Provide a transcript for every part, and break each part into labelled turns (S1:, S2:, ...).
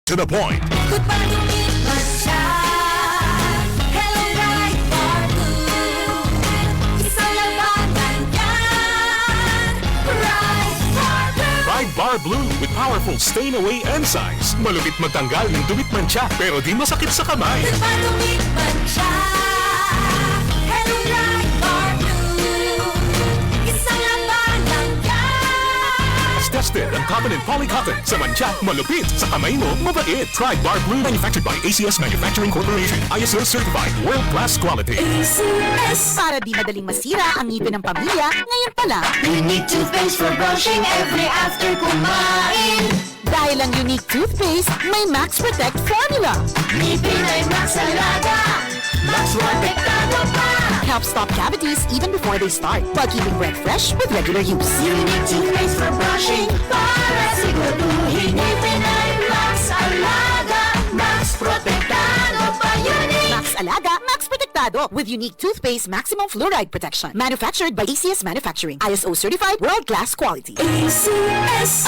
S1: to the point.
S2: Kung palumit man siya, Hello Bright Bar Blue. Isang labanan yan, Bright Bar Blue.
S1: Bright Bar Blue with powerful stain-away enzymes. Malupit magtanggal ng dumit mancha pero di masakit sa kamay.
S2: Kung palumit man siya, Hello Bright Bar Blue. Isang labanan yan.
S1: As tested ang Covenant Polycotton. Sa mancha, malupit. Sa kamay mo, mabait. Try Bar Blue manufactured by ACS Manufacturing Corporation. ISO certified world-class quality.
S2: ACS.
S3: Para di madaling masira ang ngipin ng pamilya, ngayon pa lang.
S2: Unique toothpaste for brushing every after kumain.
S3: Dahil ang unique toothpaste, may Max Protect formula.
S2: Ngipin ay Max Alaga, Max Protektado pa.
S3: Helps stop cavities even before they start, while keeping breath fresh with regular use.
S2: Unique toothpaste for brushing para siguraduhin ngipin ay Max Alaga, Max Protektado pa. Unique.
S3: Max Alaga, Max Protectado with unique toothpaste maximum fluoride protection. Manufactured by ACS Manufacturing. ISO certified world-class quality.
S2: ACS.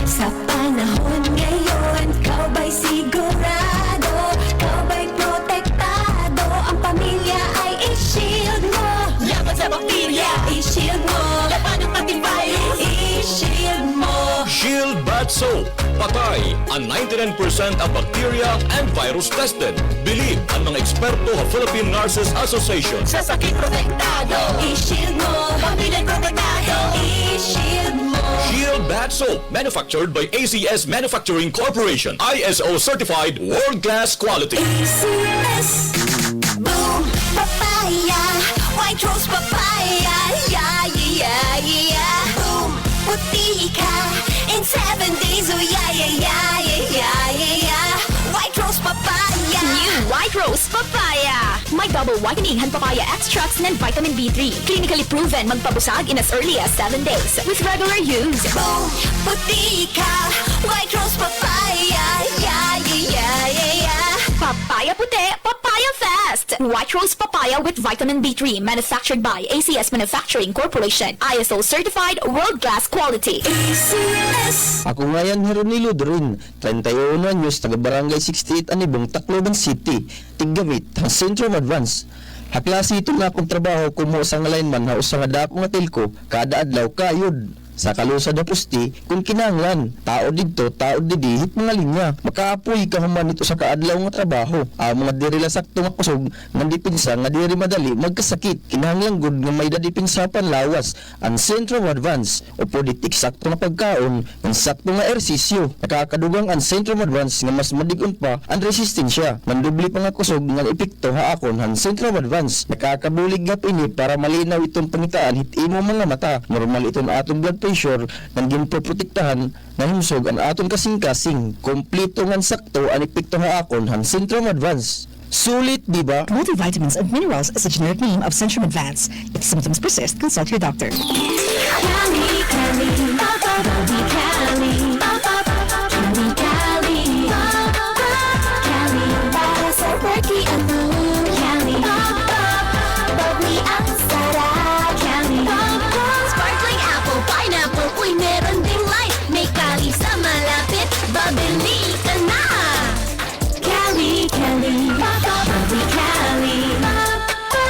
S2: Sa panahon ngayon, ikaw ba'y sigurado? Ikaw ba'y protektado? Ang pamilya ay i-shield mo. Laban sa bakterya, i-shield mo. Laban ng antivirus, i-shield mo.
S4: Shield Bat Soap. Patay ang 99% ang bacteria and virus tested. Believe ang mga eksperto ng Philippine Nurses Association.
S2: Sa sakit protektado, i-shield mo. Pamilya'y protektado, i-shield mo.
S4: Shield Bat Soap. Manufactured by ACS Manufacturing Corporation. ISO certified world-class quality.
S2: ACS. Boom, papaya, white rose papaya, yeah, yeah, yeah. Boom, puti ka in 7 days, oh yeah, yeah, yeah, yeah, yeah, yeah. White rose papaya.
S5: New White Rose Papaya. May double whitening hand papaya extracts and vitamin B3. Clinically proven magpabusag in as early as 7 days with regular use.
S2: Boom, puti ka, white rose papaya, yeah, yeah, yeah, yeah, yeah.
S5: Papaya puti, papaya fast. White Rose Papaya with vitamin B3. Manufactured by ACS Manufacturing Corporation. ISO certified world-class quality.
S2: ACS.
S6: Ako ngayon Jeronilo Dorin, 31 anyos, taga Barangay 68 Anibong, Tacloban City, tiggamit, ang Centrum Advance. Haklasi ito na akong trabaho kumo sa ngalain man sa nga dako nga telko, kada adlaw kayod. Sa kalusa na pusti, kung kinanglan, tao dito, tao didihit mga linya. Makaapoy ka human ito sa kaadlaw nga trabaho. Ang mga diri lasakto nga kusog, nga dipinsa, nga diri madali, magkasakit. Kinahanglan gud nga may dadipinsa panlawas. Ang Centrum Advance, o politik sakto nga pagkaon, ang sakto nga ersisyo. Nakakadugang ang Centrum Advance nga mas madigon pa ang resistensya. Mandubli pa nga kusog nga epekto haakon ang Centrum Advance. Nakakabulig nga pini para malinaw itong pangitaan hit imo mga mata. Normal itong atong blood pressure nang ginpoprotektahan na himsog ang aton kasing-kasing. Kompleto ngan sakto ang epekto haakon han Centrum Advance. Sulit, di ba?
S7: Multivitamins and minerals is a generic name of Centrum Advance. If symptoms persist, consult your doctor.
S2: Cali, Cali, Papa, Bobby Cali, Papa, Cali, Cali, Papa, Cali, para sa perky at moon, Cali, Papa, Bobby ang sarap, Cali, Papa, sparkling apple, pineapple, uy, meron ding light, may Cali sa malapit, babili ka na. Cali, Cali, Papa, Bobby Cali, Papa,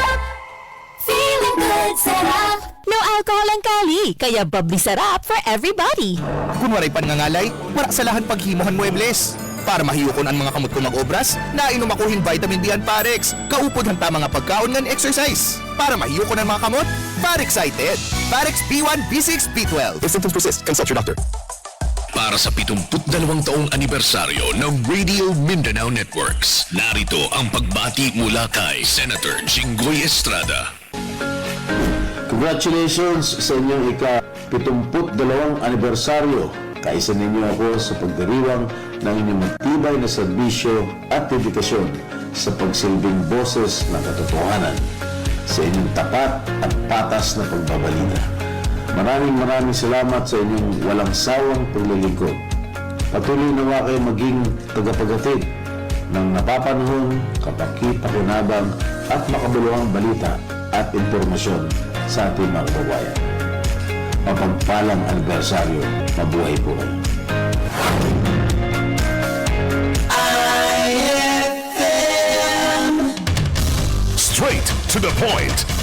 S2: feeling good, sarap.
S3: No alcohol ang Cali, kaya bubbly sarap for everybody.
S8: Kung waray pangangalay, wala sa lahan paghimuhan muebles. Para mahiyukon ang mga kamot ko mag-obras, nainom ako hin vitamin B and Parex. Kaupod hanta mga pagkaon ng exercise. Para mahiyukon ang mga kamot, Parexcited. Parex B1, B6, B12.
S1: If symptoms persist, consult your doctor.
S4: Para sa 72 taong anibersaryo ng Radio Mindanao Networks, narito ang pagbati mula kay Senator Jinggoy Estrada.
S9: Congratulations sa inyong ika-72 anibersaryo. Kaisa ninyo ako sa pagdiriwang ng inyong matibay na serbisyo at dedikasyon sa pagsilbing boses ng katotohanan, sa inyong tapat at patas na pagbabalita. Maraming salamat sa inyong walang sawang paglilingkod. Patuloy nawa kayo maging tagapaghatid ng napapanahon, kapaki-pakinabang at makabuluhang balita at impormasyon sa ating mga kababayan. Mapagpalang anibersaryo. Mabuhay po kayo.
S1: Straight to the point.